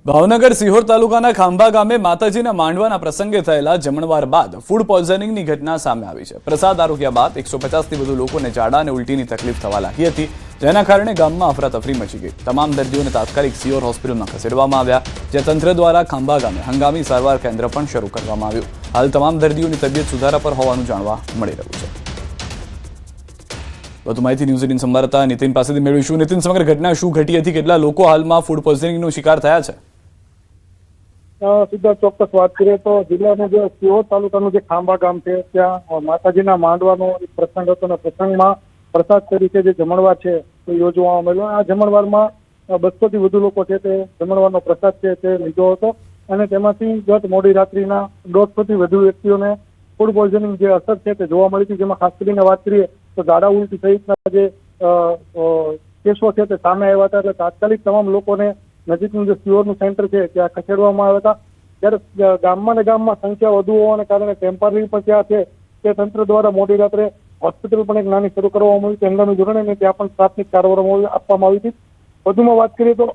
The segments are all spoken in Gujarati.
ભાવનગર સિહોર તાલુકાના ખાંભા ગામે માતાજીના માંડવાના પ્રસંગે થયેલા જમણવાર બાદ ફૂડ પોઈઝનિંગની ઘટના સામે આવી છે। પ્રસાદ આરોગ્યા બાદ 150થી વધુ લોકોને ઝાડા અને ઉલટીની તકલીફ થવા લાગી હતી, જેના કારણે ગામમાં અફરાતફરી મચી ગઈ। તમામ દર્દીઓને તાત્કાલિક સિહોર હોસ્પિટલમાં ખસેડવામાં આવ્યા, જે તંત્ર દ્વારા ખાંભા ગામે હંગામી સારવાર કેન્દ્ર પણ શરૂ કરવામાં આવ્યું। હાલ તમામ દર્દીઓની તબિયત સુધારા પર હોવાનું જાણવા મળી રહ્યું છે। વધુ માહિતી ન્યૂઝ 18 સંવાદદાતા નીતિન પાસેથી મેળવીશું। નીતિન, સમગ્ર ઘટના શું ઘટી હતી? કેટલા લોકો હાલમાં ફૂડ પોઈઝનિંગનો શિકાર થયા છે? સીધા ચોક્કસ વાત કરીએ તો જિલ્લાનું જે સિહોર તાલુકાનું જે ખાંભા ગામ છે, ત્યાં માતાજીના માંડવાનો એક પ્રસંગ હતો અને પ્રસંગમાં પ્રસાદ તરીકે જે જમણવાર છે તે યોજવામાં આવેલો। આ જમણવારમાં 200 થી વધુ લોકો છે તે જમણવારનો પ્રસાદ છે તે લીધો હતો અને તેમાંથી ગત મોડી રાત્રિના 150 થી વધુ વ્યક્તિઓને ફૂડ પોઈઝનિંગ જે અસર છે તે જોવા મળી હતી, જેમાં ખાસ કરીને વાત કરીએ તો ઝાડા ઉલટી સહિતના જે કેસો છે તે સામે આવ્યા હતા। એટલે તાત્કાલિક તમામ લોકોને નજીકનું જે સિહોરનું સેન્ટર છે ત્યાં ખસેડવામાં આવ્યા હતા। ત્યારે ગામમાં ને ગામમાં સંખ્યા વધુ હોવાને કારણે ટેમ્પરરી પણ ત્યાં છે તે તંત્ર દ્વારા મોડી રાત્રે હોસ્પિટલ પણ એક નાની શરૂ કરવામાં આવી હતી હંગામી ધોરણે, અને ત્યાં પણ પ્રાથમિક સારવાર આપવામાં આવી હતી। વધુમાં વાત કરીએ તો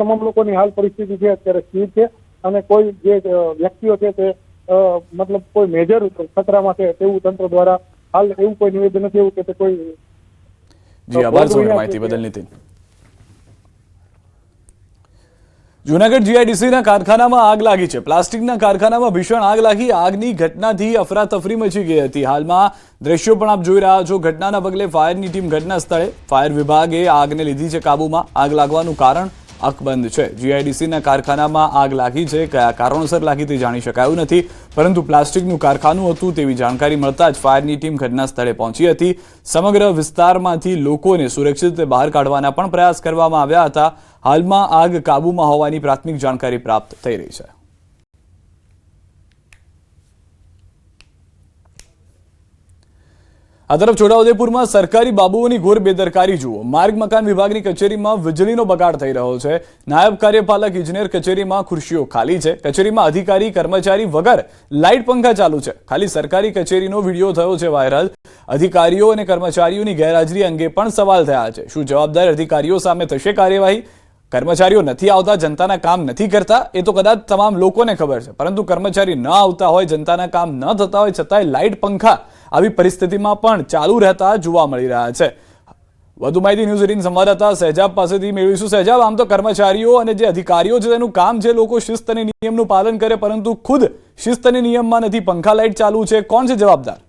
તમામ લોકોની હાલ પરિસ્થિતિ છે અત્યારે સ્થિર છે અને કોઈ જે વ્યક્તિઓ છે તે મતલબ કોઈ મેજર ખતરામાં છે તેવું તંત્ર દ્વારા હાલ એવું કોઈ નિવેદન નથી એવું કે કોઈ। જી આભાર માહિતી બદલ નીતિન। જૂનાગઢ જીઆઈડીસીના કારખાનામાં આગ લાગી છે। પ્લાસ્ટિકના કારખાનામાં ભીષણ આગ લાગી। આગની ઘટનાથી અફરાતફરી મચી ગઈ હતી। હાલમાં દ્રશ્યો પણ આપ જોઈ રહ્યા છો। ઘટનાના પગલે ફાયરની ટીમ ઘટના સ્થળે, ફાયર વિભાગે આગને લીધી છે કાબૂમાં। આગ લાગવાનું કારણ અકબંધ છે। જીઆઈડીસીના કારખાનામાં આગ લાગી છે, કયા કારણોસર લાગી તે જાણી શકાયું નથી, પરંતુ પ્લાસ્ટિકનું કારખાનું હતું તેવી જાણકારી મળતા જ ફાયરની ટીમ ઘટના સ્થળે પહોંચી હતી। સમગ્ર વિસ્તારમાંથી લોકોને સુરક્ષિત રીતે બહાર કાઢવાના પણ પ્રયાસ કરવામાં આવ્યા હતા। હાલમાં આગ કાબૂમાં હોવાની પ્રાથમિક જાણકારી પ્રાપ્ત થઈ રહી છે। આ તરફ છોટાઉદેપુરમાં સરકારી બાબુઓની ઘોર બેદરકારી જુઓ। માર્ગ મકાન વિભાગની કચેરીમાં વીજળીનો બગાડ થઈ રહ્યો છે। નાયબ કાર્યપાલક ઇજનેર કચેરીમાં ખુરશીઓ ખાલી છે। કચેરીમાં અધિકારી કર્મચારી વગર લાઇટ પંખા ચાલુ છે। ખાલી સરકારી કચેરીનો વિડીયો થયો છે વાયરલ। અધિકારીઓ અને કર્મચારીઓની ગેરહાજરી અંગે પણ સવાલ થયા છે। શું જવાબદાર અધિકારીઓ સામે થશે કાર્યવાહી? કર્મચારીઓ નથી આવતા, જનતાના કામ નથી કરતા, એ તો કદાચ તમામ લોકોને ખબર છે, પરંતુ કર્મચારી ન આવતા હોય, જનતાના કામ ન થતા હોય છતાંય લાઇટ પંખા આવી પરિસ્થિતિમાં પણ ચાલુ રહેતા જોવા મળી રહ્યા છે। વધુ માહિતી ન્યૂઝ 18 સંવાદદાતા સહેજાબ પાસેથી મેળવીશું। સહેજાબ, આમ તો કર્મચારીઓ અને જે અધિકારીઓ છે તેનું કામ છે લોકો શિસ્ત અને નિયમનું પાલન કરે, પરંતુ ખુદ શિસ્ત અને નિયમમાં નથી, પંખા લાઇટ ચાલુ છે, કોણ છે જવાબદાર?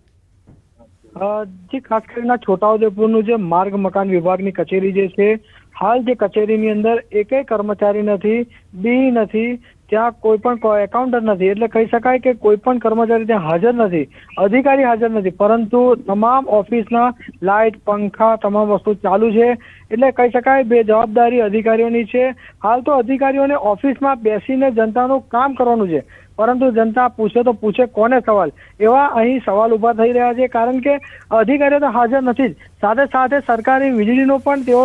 જે ખાસ કરીને છોટાઉદેપુરનું જે માર્ગ મકાન વિભાગની કચેરી જે છે, હાલ જે કચેરીની અંદર એકેય કર્મચારી નથી, ડી નથી, ત્યાં કોઈ પણ એકાઉન્ટર નથી, એટલે કહી શકાય કે કોઈ પણ કર્મચારી ત્યાં હાજર નથી, અધિકારી હાજર નથી, પરંતુ તમામ ઓફિસના લાઇટ પંખા તમામ વસ્તુ ચાલુ છે। એટલે કહી શકાય બે જવાબદારી અધિકારીઓની છે। હાલ તો અધિકારીઓને ઓફિસમાં બેસીને જનતાનું કામ કરવાનું છે, પરંતુ જનતા પૂછે તો પૂછે કોને સવાલ, એવા અહીં સવાલ ઉભા થઈ રહ્યા છે। કારણ કે અધિકારીઓ તો હાજર નથી જ, સાથે સાથે સરકારી વીજળીનો પણ તેઓ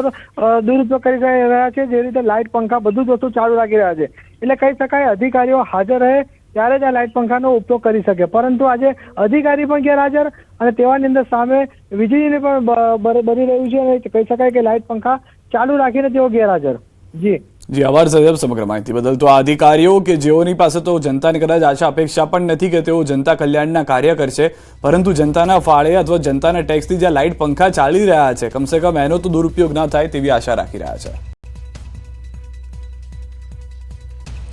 દુરુપયોગ કરી રહ્યા છે। જે રીતે લાઇટ પંખા બધું જ વસ્તુ ચાલુ રાખી રહ્યા છે, એટલે કહી શકાય અધિકારીઓ હાજર રહે ત્યારે જ આ લાઇટ પંખાનો ઉપયોગ કરી શકે, પરંતુ આજે અધિકારી પણ ગેરહાજર અને તેવાની અંદર સામે વીજળીને પણ બની રહ્યું છે, અને કહી શકાય કે લાઇટ પંખા ચાલુ રાખીને તેઓ ગેરહાજર। જી આભાર સાહેબ સમગ્ર માહિતી બદલ। તો આ અધિકારીઓ કે જેઓની પાસે તો જનતાને કદાચ આશા અપેક્ષા પણ નથી કે તેઓ જનતા કલ્યાણના કાર્ય કરશે, પરંતુ જનતાના ફાળે અથવા જનતાના ટેક્સથી જ્યાં લાઇટ પંખા ચાલી રહ્યા છે, કમસે કમ એનો તો દુરુપયોગ ના થાય તેવી આશા રાખી રહ્યા છે।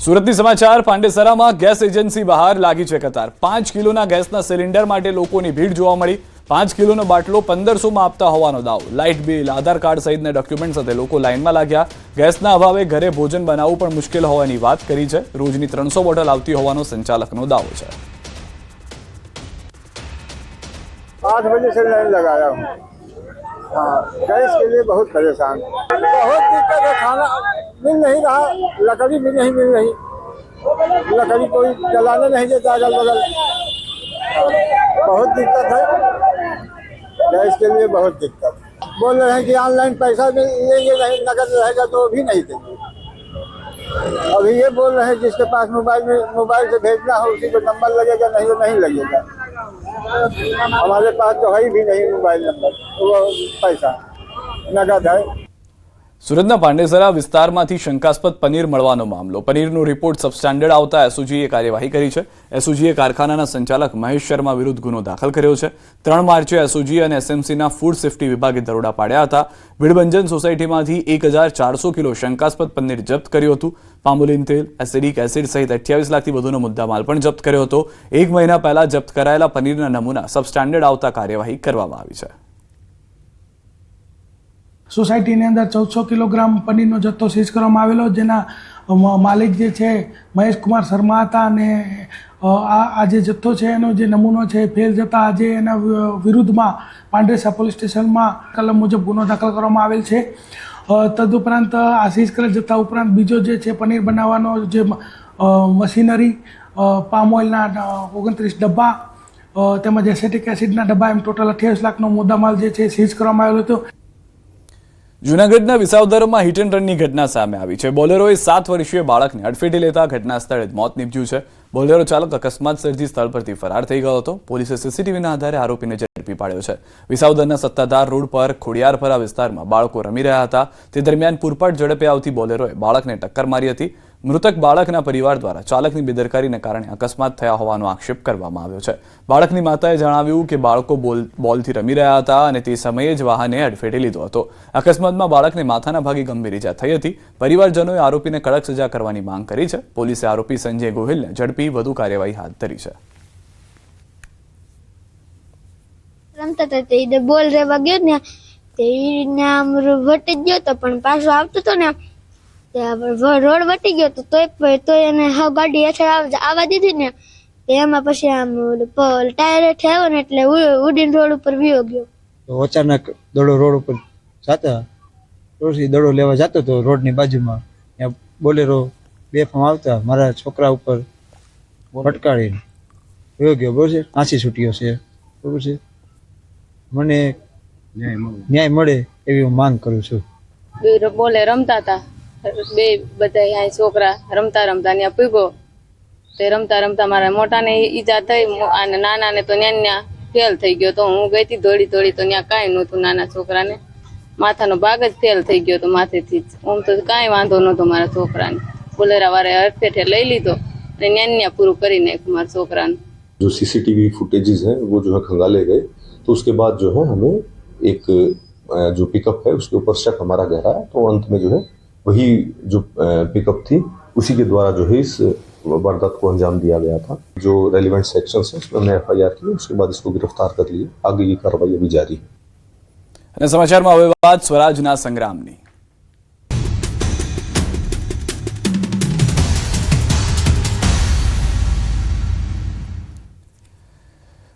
સુરતની સમાચાર। પાંડેસરામાં ગેસ એજન્સી બહાર લાગી છે કતાર। 5 કિલોના ગેસના સિલિન્ડર માટે લોકોની ભીડ જોવા મળી। 5 કિલોનો બાટલો 1500માં આપતા હોવાનો દાવો। લાઇટ બિલ, આધાર કાર્ડ સહિતના ડોક્યુમેન્ટ સાથે લોકો લાઇનમાં લાગ્યા। ગેસના અભાવે ઘરે ભોજન બનાવવું પણ મુશ્કેલ હોવાની વાત કરી છે। રોજની 300 બોટલ આવતી હોવાનો સંચાલકનો દાવો છે। 8 बजे से लाइन लगाया हूँ। हाँ, गैस के लिए बहुत परेशान, बहुत दिक्कत है। खाना मिल नहीं रहा, लकड़ी भी नहीं मिल रही, लकड़ी कोई जलाने नहीं देता अगल बगल, बहुत दिक्कत है। गैस के लिए बहुत दिक्कत। बोल रहे हैं कि ऑनलाइन पैसा लेंगे, नहीं नकद रहेगा तो भी नहीं देंगे। अभी ये बोल रहे हैं जिसके पास मोबाइल से भेजना हो उसी को नंबर लगेगा, नहीं तो नहीं लगेगा। हमारे पास तो है भी नहीं मोबाइल नंबर, वो पैसा नगद है। સુરતના પાંડેસરા વિસ્તારમાંથી શંકાસ્પદ પનીર મળવાનો મામલો. પનીરનો રિપોર્ટ સબસ્ટેન્ડર્ડ આવતા એસઓજીએ કાર્યવાહી કરી છે. એસઓજીએ કારખાનાના સંચાલક મહેશ શર્મા વિરુદ્ધ ગુનો દાખલ કર્યો છે. 3 માર્ચે એસઓજી અને એસએમસીના ફૂડ સેફ્ટી વિભાગે દરોડા પાડ્યા હતા. ભીડભંજન સોસાયટીમાંથી 1400 કિલો શંકાસ્પદ પનીર જપ્ત કર્યું હતું. પામોલિન તેલ, એસિડિક એસિડ સહિત 28 લાખથી વધુનો મુદ્દામાલ પણ જપ્ત કર્યો હતો. 1 મહિના પહેલા જપ્ત કરાયેલા પનીરના નમૂના સબસ્ટેન્ડર્ડ આવતા કાર્યવાહી કરવામાં આવી છે. સોસાયટીની અંદર 1400 કિલોગ્રામ પનીરનો જથ્થો સીઝ કરવામાં આવેલો, જેના માલિક જે છે મહેશકુમાર શર્મા હતા અને આ જે જથ્થો છે એનો જે નમૂનો છે ફેલ જતાં આજે એના વિરુદ્ધમાં પાંડેસરા પોલીસ સ્ટેશનમાં કલમ મુજબ ગુનો દાખલ કરવામાં આવેલ છે. તદુપરાંત આ સીઝ કરેલ જથ્થા ઉપરાંત બીજો જે છે પનીર બનાવવાનો જે મશીનરી, પામ ઓઇલના 29 ડબ્બા તેમજ એસેટિક એસિડના ડબ્બા, એમ ટોટલ 28 લાખનો મુદ્દામાલ જે છે સીઝ કરવામાં આવેલો હતો. જૂનાગઢના વિસાવદરમાં હિટ એન્ડ રનની ઘટના સામે આવી છે. બોલેરોએ 7 વર્ષીય બાળકને અડફેટે લેતા ઘટના સ્થળે જ મોત નીપજ્યું છે. બોલેરો ચાલક અકસ્માત સર્જી સ્થળ પરથી ફરાર થઈ ગયો હતો. પોલીસે સીસીટીવીના આધારે આરોપીને ઝડપી પાડ્યો છે. વિસાવદરના સત્તાધાર રોડ પર ખોડિયારપરા વિસ્તારમાં બાળકો રમી રહ્યા હતા. તે દરમિયાન પૂરપાટ ઝડપે આવતી બોલેરોએ બાળકને ટક્કર મારી હતી. મૃતક બાળકના પરિવાર દ્વારા ચાલકની બેદરકારીને કારણે અકસ્માત થયા હોવાનો આક્ષેપ કરવામાં આવ્યો છે. બાળકની માતાએ જણાવ્યું કે બાળકો બોલથી રમી રહ્યા હતા અને તે સમયે જ વાહને અડફેટે લીધો હતો. અકસ્માતમાં બાળકને માથાના ભાગે ગંભીર ઈજા થઈ હતી. પરિવારજનોએ આરોપીને કડક સજા કરવાની માંગ કરી છે. પોલીસે આરોપી સંજય ગોહિલને ઝડપી વધુ કાર્યવાહી હાથ ધરી છે. રમતા હતા તે બોલ રેવા ગયો ને તે આમ વટી ગયો તો પણ પાછો આવતો હતો ને રોડ વટી ગયો તો તોય એને હા ગાડી હેઠળ આવવા દીધી ને એમાં પછી આમ ટાયર હેઠળ આવ્યો ને એટલે ઉડીને રોડ ઉપર વિયો ગયો. તો અચાનક દડો રોડ ઉપર જતા રોડથી દડો લેવા જતો તો રોડની બાજુમાં ત્યાં બોલેરો બેફામ આવતા મારા છોકરા ઉપર ફટકારીને વયો ગયો. બરોબર છે, આંસી છૂટ્યો છે. બરોબર છે, મને ન્યાય મળે એવી હું માંગ કરું છું. બોલે રમતા હતા બે બધા છોકરા રમતા ત્યાં પીગો તે રમતા મારા મોટાને ઈજા થઈ અને નાનાને તો ન્યા ફેલ થઈ ગયો. તો હું ગઈ હતી દોડી તો ત્યાં કાંઈ નહોતું. નાના છોકરાને માથાનો ભાગ જ ફેલ થઈ ગયો તો માથેથી જ. આમ તો કાંઈ વાંધો નહોતો મારા છોકરાને. બોલેરા વાળે અડફેટે લઈ લીધો અને ન્યા પૂરું કરી નાખ્યું મારા છોકરાને. जो सीसीटीवी फुटेजेस हैं वो जो है खंगाले गए, तो उसके बाद जो है हमें एक जो पिकअप है उसके ऊपर शक हमारा गहरा है. तो अंत में जो है वही जो पिकअप थी उसी के द्वारा जो है इस वारदात को अंजाम दिया गया था. जो रेलिवेंट सेक्शंस हैं उसमें हमने FIR की, उसके बाद इसको गिरफ्तार कर लिए. आगे की कार्रवाई अभी जारी है. અને સમાચારમાં હવે વાત સ્વરાજના સંગ્રામની.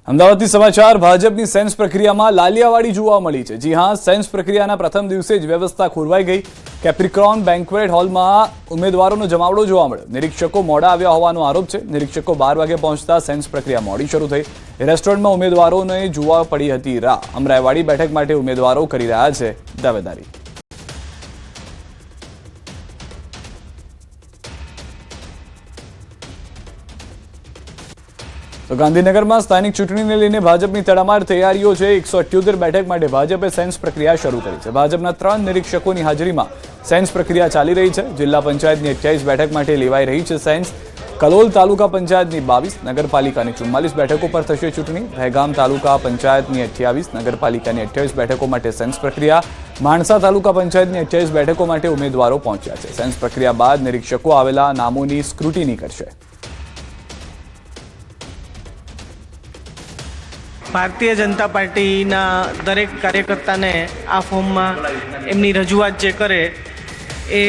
અમદાવાદથી સમાચાર. ભાજપની સેન્સ પ્રક્રિયામાં લાલિયાવાડી જોવા મળી છે. જી હા, સેન્સ પ્રક્રિયાના પ્રથમ દિવસે જ વ્યવસ્થા ખોરવાઈ ગઈ. કેપ્રિકોન બેન્ક્વેટ હોલમાં ઉમેદવારોનો જમાવડો જોવા મળ્યો. નિરીક્ષકો મોડા આવ્યા હોવાનો આરોપ છે. નિરીક્ષકો 12 વાગે પહોંચતા સેન્સ પ્રક્રિયા મોડી શરૂ થઈ. રેસ્ટોરન્ટમાં ઉમેદવારોને જોવા પડી હતી રાહ. અમરાઈવાડી બેઠક માટે ઉમેદવારો કરી રહ્યા છે દાવેદારી. તો ગાંધીનગરમાં સ્થાનિક ચૂંટણીને લઈને ભાજપની તડામાર તૈયારીઓ છે. 178 બેઠક માટે ભાજપે સેન્સ પ્રક્રિયા શરૂ કરી છે. ભાજપના 3 નિરીક્ષકોની હાજરીમાં સેન્સ પ્રક્રિયા ચાલી રહી છે. જિલ્લા પંચાયતની 28 બેઠક માટે લેવાઈ રહી છે સેન્સ. કલોલ તાલુકા પંચાયતની 22, નગરપાલિકાની 44 બેઠકો પર થશે ચૂંટણી. દહેગામ તાલુકા પંચાયતની 28, નગરપાલિકાની 28 બેઠકો માટે સેન્સ પ્રક્રિયા. માણસા તાલુકા પંચાયતની 28 બેઠકો માટે ઉમેદવારો પહોંચ્યા છે. સેન્સ પ્રક્રિયા બાદ નિરીક્ષકો આવેલા નામોની સ્ક્રુટિની કરશે. ભારતીય જનતા પાર્ટીના દરેક કાર્યકર્તાને આ ફોર્મમાં એમની રજૂઆત જે કરે એ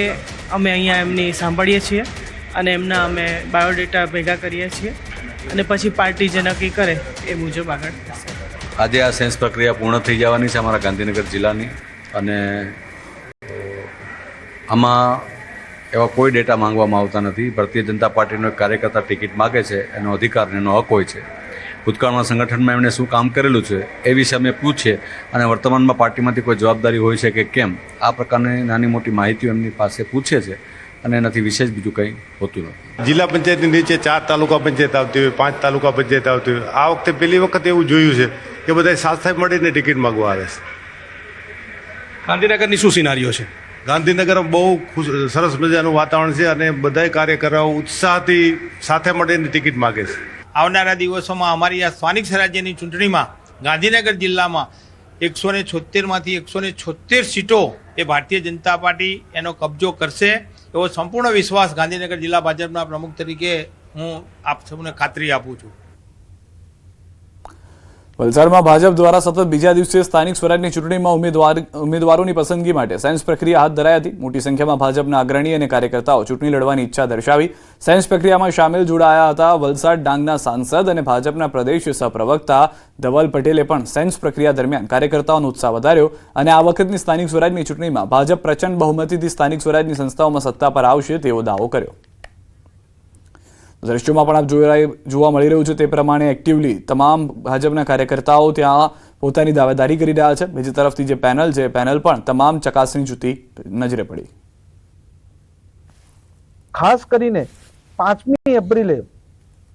અમે અહીંયા એમની સાંભળીએ છીએ અને એમના અમે બાયોડેટા ભેગા કરીએ છીએ અને પછી પાર્ટી જે નક્કી કરે એ મુજબ આગળ થશે. આજે આ સેન્સ પ્રક્રિયા પૂર્ણ થઈ જવાની છે અમારા ગાંધીનગર જિલ્લાની અને આમાં એવા કોઈ ડેટા માંગવામાં આવતા નથી. ભારતીય જનતા પાર્ટીનો એક કાર્યકર્તા ટિકિટ માગે છે, એનો અધિકાર એનો હક હોય છે. ભૂતકાળમાં સંગઠનમાં એમણે શું કામ કરેલું છે એ વિશે અમે પૂછીએ અને વર્તમાનમાં પાર્ટીમાંથી કોઈ જવાબદારી હોય છે કે કેમ, આ પ્રકારની નાની મોટી માહિતીઓ એમની પાસે પૂછે છે અને એનાથી વિશેષ બીજું કંઈ હોતું નથી. જિલ્લા પંચાયતની નીચે 4 તાલુકા પંચાયત આવતી હોય, 5 તાલુકા પંચાયત આવતી હોય. આ વખતે પહેલી વખત એવું જોયું છે કે બધા સાથે મળીને ટિકિટ માગવા આવે છે. ગાંધીનગરની શું સિનારીઓ છે? ગાંધીનગરમાં બહુ સરસ મજાનું વાતાવરણ છે અને બધાય કાર્યકરો ઉત્સાહથી સાથે મળીને ટિકિટ માગે છે. આવનારા દિવસોમાં અમારી આ સ્થાનિક સ્વરાજ્યની ચૂંટણીમાં ગાંધીનગર જિલ્લામાં 176માંથી 176 સીટો એ ભારતીય જનતા પાર્ટી એનો કબજો કરશે એવો સંપૂર્ણ વિશ્વાસ ગાંધીનગર જિલ્લા ભાજપના પ્રમુખ તરીકે હું આપ સૌને ખાતરી આપું છું. વલસાડમાં ભાજપ દ્વારા સતત બીજા દિવસે સ્થાનિક સ્વરાજની ચૂંટણીમાં ઉમેદવારોની પસંદગી માટે સાયન્સ પ્રક્રિયા હાથ ધરાઈ હતી. મોટી સંખ્યામાં ભાજપના અગ્રણી અને કાર્યકર્તાઓ ચૂંટણી લડવાની ઈચ્છા દર્શાવી સાયન્સ પ્રક્રિયામાં સામેલ જોડાયા હતા. વલસાડ ડાંગના સાંસદ અને ભાજપના પ્રદેશ સહપ્રવક્તા ધવલ પટેલે પણ સાયન્સ પ્રક્રિયા દરમિયાન કાર્યકર્તાઓનો ઉત્સાહ વધાર્યો અને આ વખતની સ્થાનિક સ્વરાજની ચૂંટણીમાં ભાજપ પ્રચંડ બહુમતીથી સ્થાનિક સ્વરાજની સંસ્થાઓમાં સત્તા પર આવશે તેવો દાવો કર્યો. દ્રશ્યોમાં પણ આપ જોવા મળી રહ્યું છે તે પ્રમાણે એક્ટિવલી તમામ ભાજપના કાર્યકર્તાઓ ત્યાં પોતાની દાવેદારી કરી રહ્યા છે. બીજી તરફથી જે પેનલ છે પેનલ પણ તમામ ચકાસણી જુતી નજરે પડી. ખાસ કરીને 5મી એપ્રિલે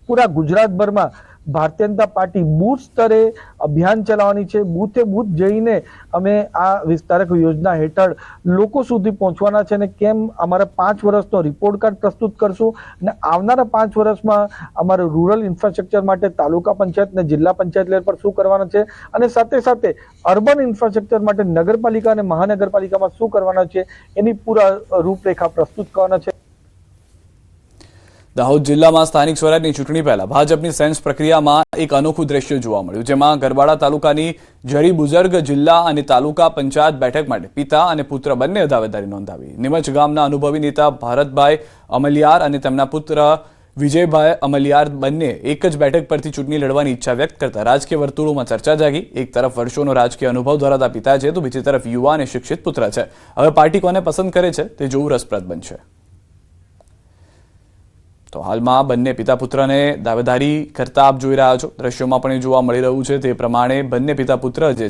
પૂરા ગુજરાતભરમાં ભારતીય જનતા પાર્ટી બૂથ સ્તરે અભિયાન ચલાવવાની છે. બૂથે બૂથ જઈને અમે આ વિસ્તારક યોજના હેઠળ લોકો સુધી પહોંચવાના છે અને કેમ અમારા 5 વર્ષનો રિપોર્ટ કાર્ડ પ્રસ્તુત કરશું અને આવનારા 5 વર્ષમાં અમારું રૂરલ ઇન્ફ્રાસ્ટ્રક્ચર માટે તાલુકા પંચાયત અને જિલ્લા પંચાયત લેવલ પર શું કરવાના છે અને સાથે સાથે અર્બન ઇન્ફ્રાસ્ટ્રક્ચર માટે નગરપાલિકા અને મહાનગરપાલિકામાં શું કરવાના છે એની પૂરા રૂપરેખા પ્રસ્તુત કરવાના છે. દાહોદ જિલ્લામાં સ્થાનિક સ્વરાજની ચૂંટણી પહેલા ભાજપની સાયન્સ પ્રક્રિયામાં એક અનોખું દ્રશ્ય જોવા મળ્યું, જેમાં ગરબાડા તાલુકાની જરી બુઝર્ગ જિલ્લા અને તાલુકા પંચાયત બેઠક માટે પિતા અને પુત્ર બંને દાવેદારી નોંધાવી. નિમચ ગામના અનુભવી નેતા ભારતભાઈ અમલિયાર અને તેમના પુત્ર વિજયભાઈ અમલિયાર બંને એક જ બેઠક પરથી ચૂંટણી લડવાની ઈચ્છા વ્યક્ત કરતા રાજકીય વર્તુળોમાં ચર્ચા જાગી. એક તરફ વર્ષોનો રાજકીય અનુભવ ધરાવતા પિતા છે તો બીજી તરફ યુવા અને શિક્ષિત પુત્ર છે. હવે પાર્ટી કોને પસંદ કરે છે તે જોવું રસપ્રદ બનશે. તો હાલમાં બંને પિતા પુત્રને દાવેદારી કરતા આપ જોઈ રહ્યા છો. દ્રશ્યોમાં પણ એ જોવા મળી રહ્યું છે તે પ્રમાણે બંને પિતા પુત્ર જે છે